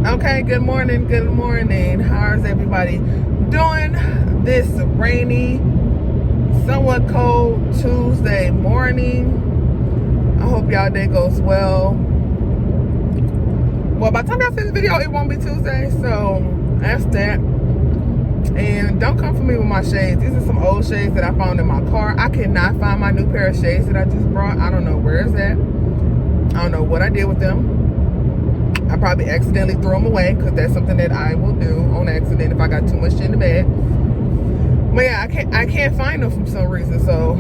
Okay, good morning. How's everybody doing this rainy, somewhat cold Tuesday morning? I hope y'all day goes well. Well, by the time y'all see this video, it won't be Tuesday, so that's that. And don't come for me with my shades. These are some old shades that I found in my car. I cannot find my new pair of shades that I just brought. I don't know where it's at. I don't know what I did with them. I probably accidentally threw them away, because that's something that I will do on accident if I got too much shit in the bag. But yeah, I can't find them for some reason, so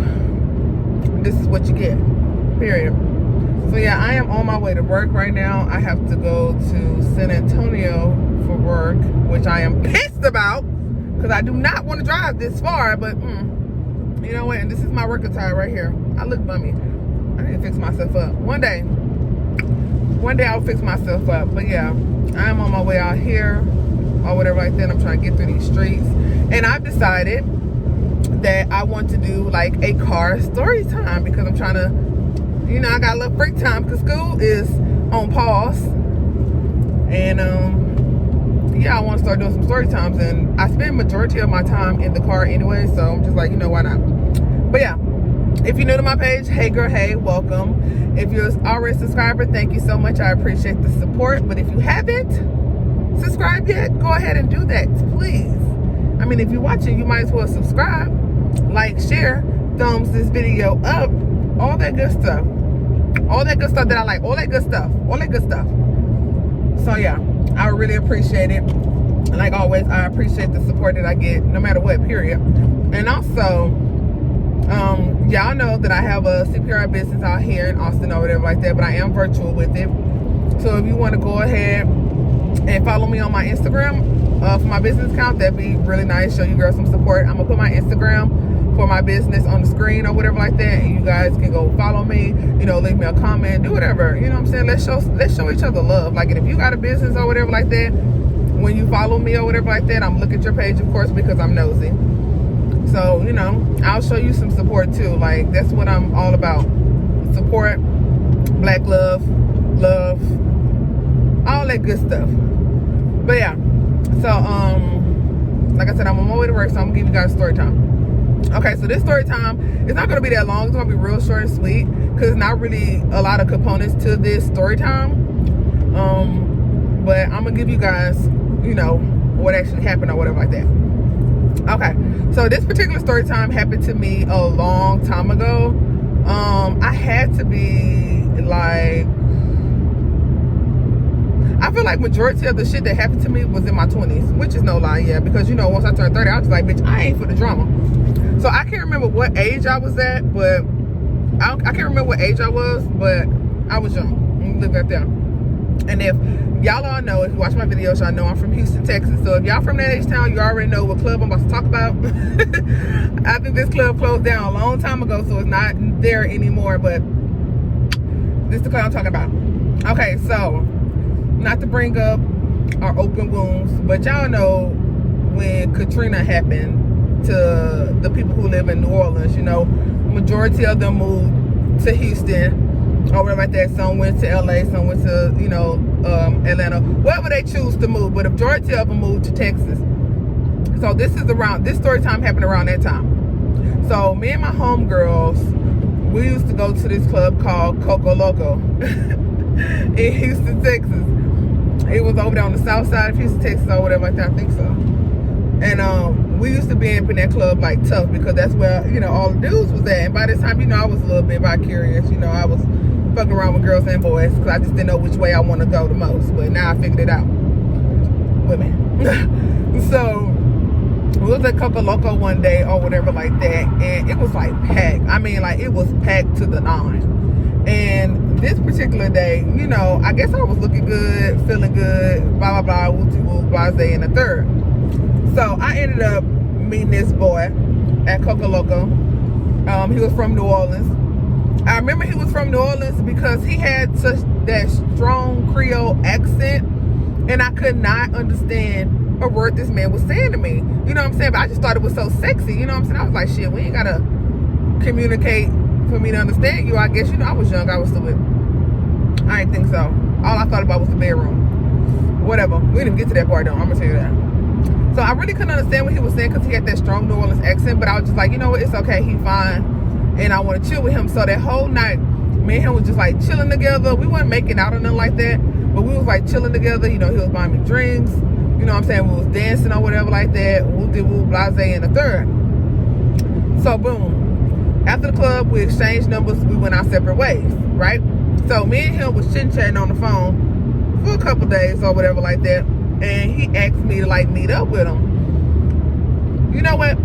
this is what you get, period. So yeah, I am on my way to work right now. I have to go to San Antonio for work, which I am pissed about, because I do not want to drive this far, but you know what, and this is my work attire right here. I look bummy. I need to fix myself up. One day I'll fix myself up. But yeah, I'm on my way out here or whatever like that. I'm trying to get through these streets, and I've decided that I want to do like a car story time, because I'm trying to, you know, I got a little break time because school is on pause. And yeah, I want to start doing some story times, and I spend majority of my time in the car anyway, so I'm just like, you know, why not? But yeah, if you're new to my page, hey girl, hey, welcome. If you're already a subscriber, thank you so much. I appreciate the support. But if you haven't subscribed yet, go ahead and do that, please. I mean, if you're watching, you might as well subscribe, like, share, thumbs this video up, all that good stuff. All that good stuff that I like, all that good stuff. So yeah, I really appreciate it. And like always, I appreciate the support that I get no matter what, period. And also, y'all know that I have a CPR business out here in Austin or whatever like that, but I am virtual with it. So if you want to go ahead and follow me on my Instagram for my business account, that'd be really nice. Show you girls some support. I'm gonna put my Instagram for my business on the screen or whatever like that, and you guys can go follow me, you know, leave me a comment, do whatever, you know what I'm saying? Let's show each other love. Like, and if you got a business or whatever like that, when you follow me or whatever like that, I'm looking at your page, of course, because I'm nosy. So, you know, I'll show you some support too. Like, that's what I'm all about. Support, black love, all that good stuff. But yeah, so like I said, I'm on my way to work, so I'm gonna give you guys story time. Okay, so this story time is not gonna be that long. It's gonna be real short and sweet, because it's not really a lot of components to this story time. But I'm gonna give you guys, you know, what actually happened or whatever like that. Okay, so this particular story time happened to me a long time ago. I had to be like, I feel like majority of the shit that happened to me was in my 20s, which is no lie, yeah, because, you know, once I turned 30, I was like, bitch, I ain't for the drama. So I can't remember what age I was at, but I can't remember what age I was, but I was young. Live right there. And if y'all all know, if you watch my videos, y'all know I'm from Houston, Texas. So if y'all from that H-Town, you already know what club I'm about to talk about. I think this club closed down a long time ago, so it's not there anymore, but this is the club I'm talking about. Okay, so not to bring up our open wounds, but y'all know when Katrina happened to the people who live in New Orleans, you know, majority of them moved to Houston or whatever like that. Some went to LA, some went to, you know, Atlanta, wherever they choose to move, but a majority of them moved to Texas. So this story time happened around that time. So me and my homegirls, we used to go to this club called Coco Loco in Houston, Texas. It was over there on the south side of Houston, Texas or whatever like that, I think so. And we used to be up in that club like tough, because that's where, you know, all the dudes was at. And by this time, you know, I was a little bit bi-curious. You know, I was fucking around with girls and boys, because I just didn't know which way I want to go the most. But now I figured it out. Women. So we was at Coco Loco one day or whatever like that, and it was like packed. I mean, like, it was packed to the nine. And this particular day, you know, I guess I was looking good, feeling good, blah blah blah, woo-woo, blase, and a third. So I ended up meeting this boy at Coco Loco. He was from New Orleans. I remember he was from New Orleans because he had such that strong Creole accent, and I could not understand a word this man was saying to me. You know what I'm saying? But I just thought it was so sexy. You know what I'm saying? I was like, shit, we ain't gotta communicate for me to understand you. I guess, you know, I was young, I was stupid. I didn't think so. All I thought about was the bedroom. Whatever. We didn't get to that part though. I'm gonna tell you that. So I really couldn't understand what he was saying because he had that strong New Orleans accent. But I was just like, you know what? It's okay. He fine. And I want to chill with him. So that whole night, me and him was just like chilling together. We weren't making out or nothing like that. But we was like chilling together. You know, he was buying me drinks. You know what I'm saying? We was dancing or whatever like that. Woo-de-woo, blase, and the third. So boom. After the club, we exchanged numbers. We went our separate ways, right? So me and him was chit-chatting on the phone for a couple days or whatever like that. And he asked me to like meet up with him. You know what?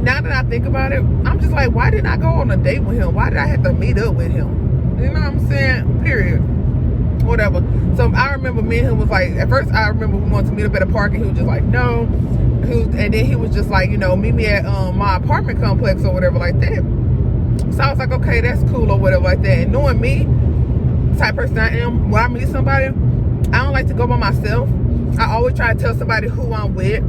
Now that I think about it, I'm just like, why didn't I go on a date with him? Why did I have to meet up with him? You know what I'm saying? Period. Whatever. So I remember me and him was like, at first I remember we wanted to meet up at a park and he was just like, no. And then he was just like, you know, meet me at my apartment complex or whatever like that. So I was like, okay, that's cool or whatever like that. And knowing me, the type of person I am, when I meet somebody, I don't like to go by myself. I always try to tell somebody who I'm with,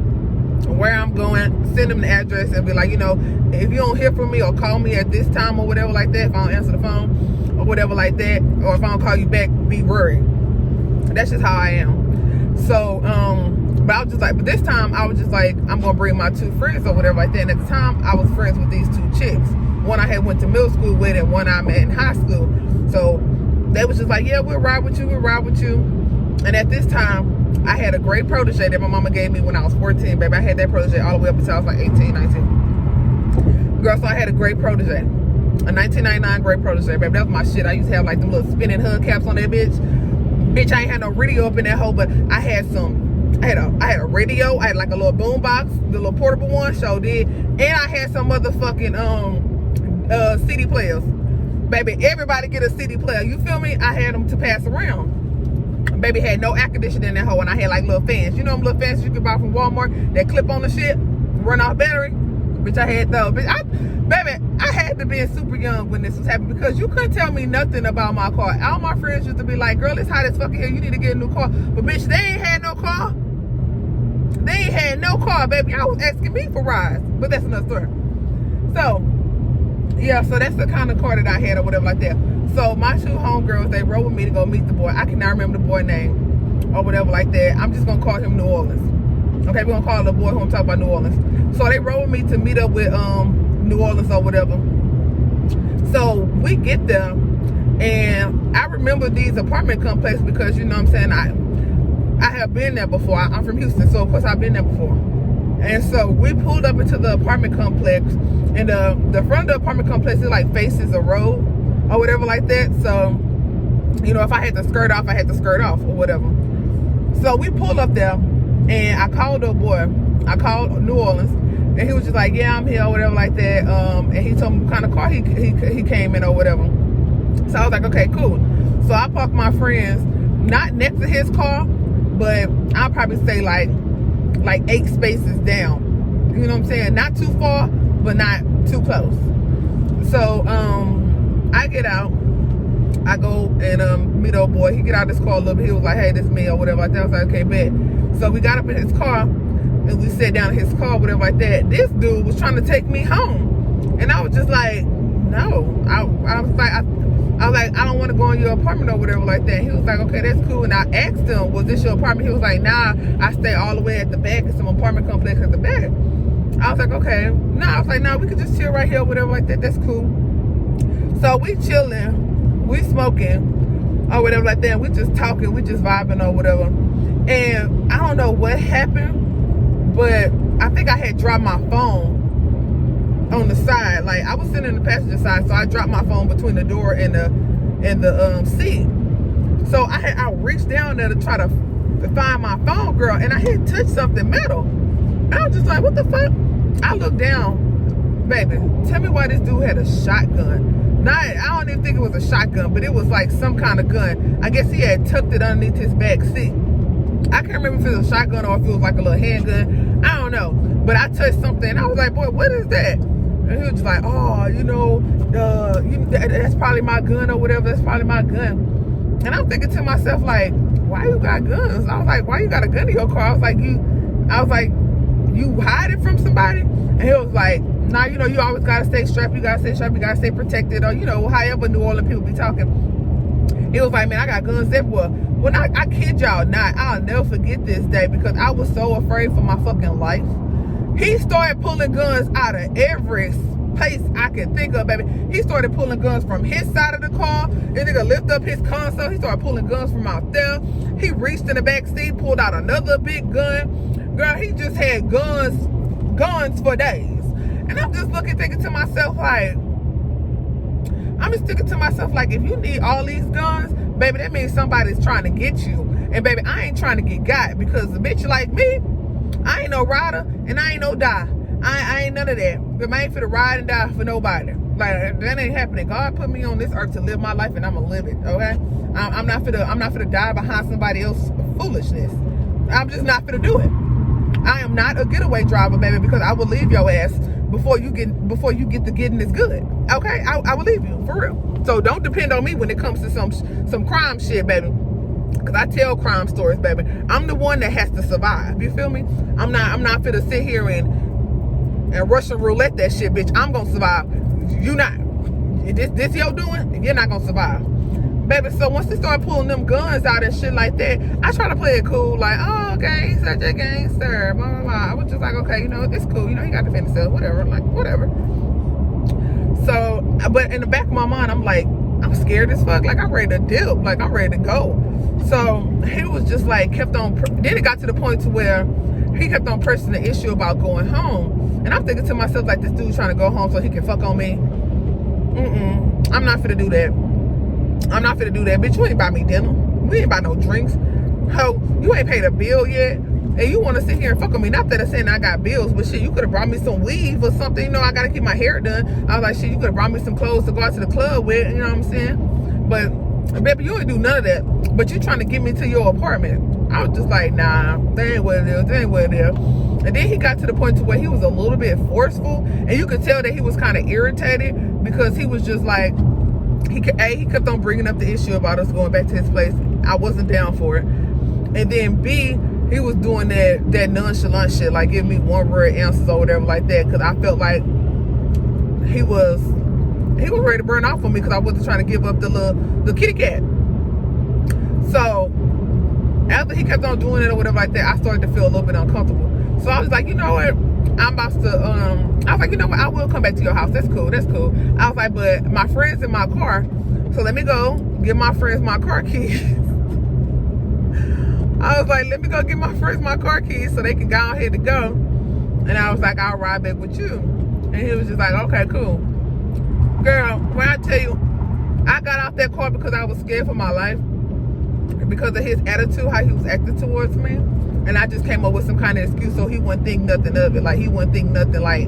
where I'm going, send them the address and be like, you know, if you don't hear from me or call me at this time or whatever like that, if I don't answer the phone or whatever like that, or if I don't call you back, be worried. That's just how I am. So, but I was just like, but this time I was just like, I'm gonna bring my two friends or whatever like that. And at the time I was friends with these two chicks. One I had went to middle school with and one I met in high school. So they was just like, yeah, we'll ride with you, we'll ride with you. And at this time, I had a great protege that my mama gave me when I was 14, baby. I had that protege all the way up until I was like 18, 19. Girl, so I had a great protege. A 1999 great protege, baby. That was my shit. I used to have like them little spinning hub caps on that bitch. Bitch, I ain't had no radio up in that hole, but I had a radio. I had like a little boom box, the little portable one, so did. And I had some motherfucking CD players. Baby, everybody get a CD player. You feel me? I had them to pass around. Baby had no air conditioning in that hole, and I had like little fans. You know them little fans you can buy from Walmart that clip on the shit, run off battery? Bitch, I had those. Baby, I had to be super young when this was happening because you couldn't tell me nothing about my car. All my friends used to be like, girl, it's hot as fucking here. You need to get a new car. But bitch, they ain't had no car. They ain't had no car, baby. I was asking me for rides. But that's another story. So, yeah, so that's the kind of car that I had or whatever like that. So my two homegirls, they rode with me to go meet the boy. I cannot remember the boy name or whatever like that. I'm just going to call him New Orleans. Okay, we're going to call the boy who I'm talking about New Orleans. So they rode with me to meet up with New Orleans or whatever. So we get there, and I remember these apartment complexes because, you know what I'm saying, I have been there before. I'm from Houston, so of course I've been there before. And so we pulled up into the apartment complex, and the front of the apartment complex is like faces a road or whatever like that. So, you know, if I had to skirt off, I had to skirt off or whatever. So we pulled up there, and I called the boy. I called New Orleans, and he was just like, yeah, I'm here or whatever like that. And he told me what kind of car he came in or whatever. So I was like, okay, cool. So I parked my friends not next to his car, but I'll probably say like 8 spaces down. You know what I'm saying? Not too far, but not too close. So I get out. I go and meet old boy. He get out this car a little bit. He was like, hey, this is me or whatever like that. I was like, okay, bet. So we got up in his car, and we sat down in his car, whatever like that. This dude was trying to take me home, and I was just like, no. I was like, I don't want to go in your apartment or whatever like that. He was like, okay, that's cool. And I asked him, was this your apartment? He was like, nah, I stay all the way at the back. It's some apartment complex at the back. I was like, okay. No, I was like, no, we could just chill right here or whatever like that. That's cool. So we chilling, we smoking or whatever like that. We just talking, we just vibing or whatever. And I don't know what happened, but I think I had dropped my phone on the side. Like, I was sitting in the passenger side, so I dropped my phone between the door and the seat. So I reached down there to try to find my phone, girl, and I had touched something metal. And I was just like, what the fuck? I looked down, baby. Tell me why this dude had a shotgun. I don't even think it was a shotgun, but it was like some kind of gun. I guess he had tucked it underneath his back seat. I can't remember if it was a shotgun or if it was like a little handgun. I don't know. But I touched something, and I was like, boy, what is that? And he was just like, oh, you know, that's probably my gun or whatever. That's probably my gun. And I'm thinking to myself, like, why you got guns? I was like, why you got a gun in your car? I was like, you hide it from somebody? And he was like, nah, you know, you always got to stay strapped. You got to stay strapped. You got to stay protected. Or, you know, however New Orleans people be talking. He was like, man, I got guns everywhere. When I kid y'all not, I'll never forget this day because I was so afraid for my fucking life. He started pulling guns out of every place I could think of, baby. He started pulling guns from his side of the car. This nigga lift up his console. He started pulling guns from out there. He reached in the back seat, pulled out another big gun. Girl, he just had guns for days. And I'm just thinking to myself, like, if you need all these guns, baby, that means somebody's trying to get you. And baby, I ain't trying to get got because a bitch like me, I ain't no rider and I ain't no die. I ain't none of that. But I ain't finna ride and die for nobody. Like, that ain't happening. God put me on this earth to live my life and I'ma live it, okay? I'm not finna die behind somebody else's foolishness. I'm just not finna do it. I am not a getaway driver, baby, because I will leave your ass before you get to getting this good. Okay? I will leave you, for real. So don't depend on me when it comes to some crime shit, baby. Cause I tell crime stories, baby. I'm the one that has to survive. You feel me? I'm not finna sit here and Russian roulette that shit, bitch. I'm gonna survive. You not. This your doing, you're not gonna survive. Baby, so once they start pulling them guns out and shit like that, I try to play it cool, like, oh, okay, he's such a gangster, blah, blah, blah. I was just like, okay, you know, it's cool, you know, he got to defend himself, whatever, like, whatever. So, but in the back of my mind, I'm like, I'm scared as fuck, like, I'm ready to dip, like, I'm ready to go. So, he was just like, then it got to the point to where he kept on pressing the issue about going home. And I'm thinking to myself, like, this dude trying to go home so he can fuck on me. I'm not finna do that. I'm not finna do that, bitch. You ain't buy me dinner. We ain't buy no drinks. Ho, you ain't paid a bill yet. And you want to sit here and fuck with me. Not that I'm saying I got bills, but shit, you could have brought me some weave or something. You know, I got to keep my hair done. I was like, shit, you could have brought me some clothes to go out to the club with. You know what I'm saying? But, baby, you ain't do none of that. But you trying to get me to your apartment. I was just like, nah, that ain't what it is. That ain't what it is. And then he got to the point to where he was a little bit forceful. And you could tell that he was kind of irritated because he was just like, he kept on bringing up the issue about us going back to his place. I wasn't down for it. And then B, he was doing that nonchalant shit, like giving me one word answers or whatever like that, because I felt like he was ready to burn off on me because I wasn't trying to give up the kitty cat. So after he kept on doing it or whatever like that, I started to feel a little bit uncomfortable. So I was like, you know what? I was like, you know what? I will come back to your house. That's cool. That's cool. I was like, but my friend's in my car. So let me go give my friends my car keys. I was like, let me go give my friends my car keys so they can go ahead to go. And I was like, I'll ride back with you. And he was just like, okay, cool. Girl, when I tell you, I got out that car because I was scared for my life. Because of his attitude, how he was acting towards me. And I just came up with some kind of excuse so he wouldn't think nothing of it. Like, he wouldn't think nothing like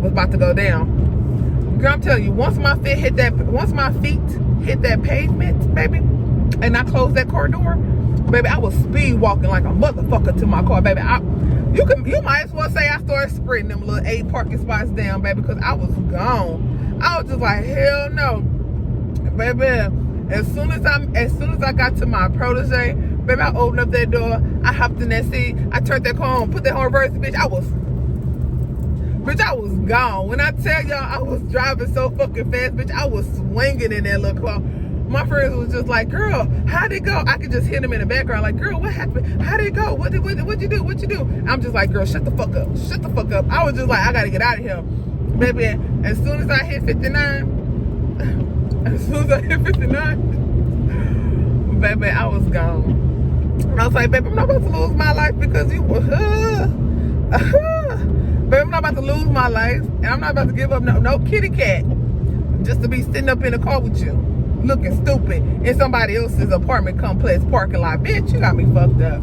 was about to go down. Girl, I'm telling you, once my feet hit that pavement, baby, and I closed that car door, baby, I was speed walking like a motherfucker to my car, baby. You might as well say I started sprinting them little 8 parking spots down, baby, because I was gone. I was just like, hell no, baby. As soon as I got to my protege, baby, I opened up that door. I hopped in that seat. I turned that car on, put that on reverse, bitch. I was gone. When I tell y'all I was driving so fucking fast, bitch, I was swinging in that little car. My friends was just like, girl, how'd it go? I could just hear them in the background, like, girl, what happened? How'd it go? What'd you do? What you do? I'm just like, girl, shut the fuck up. Shut the fuck up. I was just like, I gotta get out of here. Baby, as soon as I hit 59, baby, I was gone. I was like, baby, I'm not about to lose my life because you were, baby, I'm not about to lose my life, and I'm not about to give up no kitty cat just to be sitting up in the car with you, looking stupid in somebody else's apartment complex parking lot. Bitch, you got me fucked up.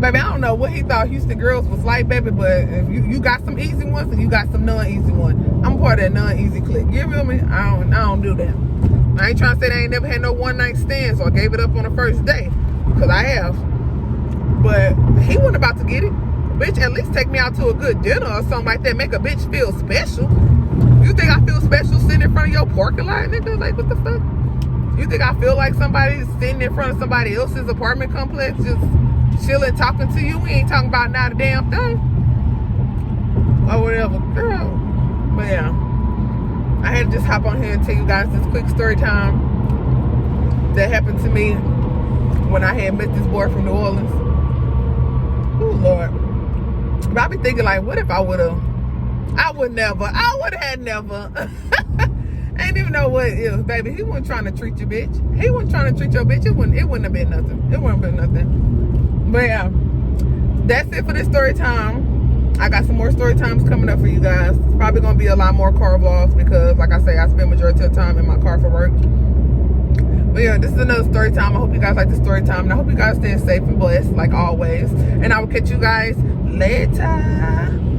Baby, I don't know what he thought Houston girls was like, baby, but if you got some easy ones and you got some non-easy ones. I'm part of that non-easy clique. You feel me? I don't do that. I ain't trying to say that I ain't never had no one-night stands or gave it up on the first day, because I have. But he wasn't about to get it. Bitch, at least take me out to a good dinner or something like that. Make a bitch feel special. You think I feel special sitting in front of your parking lot, nigga? Like, what the fuck? You think I feel like somebody's sitting in front of somebody else's apartment complex just chilling, talking to you? We ain't talking about not a damn thing. Or whatever. Girl. But yeah. I had to just hop on here and tell you guys this quick story time. that happened to me when I had met this boy from New Orleans. Oh Lord. But I be thinking like, what if I would have had never. I ain't even know what it was, baby. He wasn't trying to treat you, bitch. He wasn't trying to treat your bitch. It wouldn't have been nothing. It wouldn't have been nothing. But yeah, that's it for this story time. I got some more story times coming up for you guys. It's probably gonna be a lot more car vlogs because, like I say, I spend majority of the time in my car for work. But yeah, this is another story time. I hope you guys like the story time, and I hope you guys stay safe and blessed like always. And I will catch you guys later.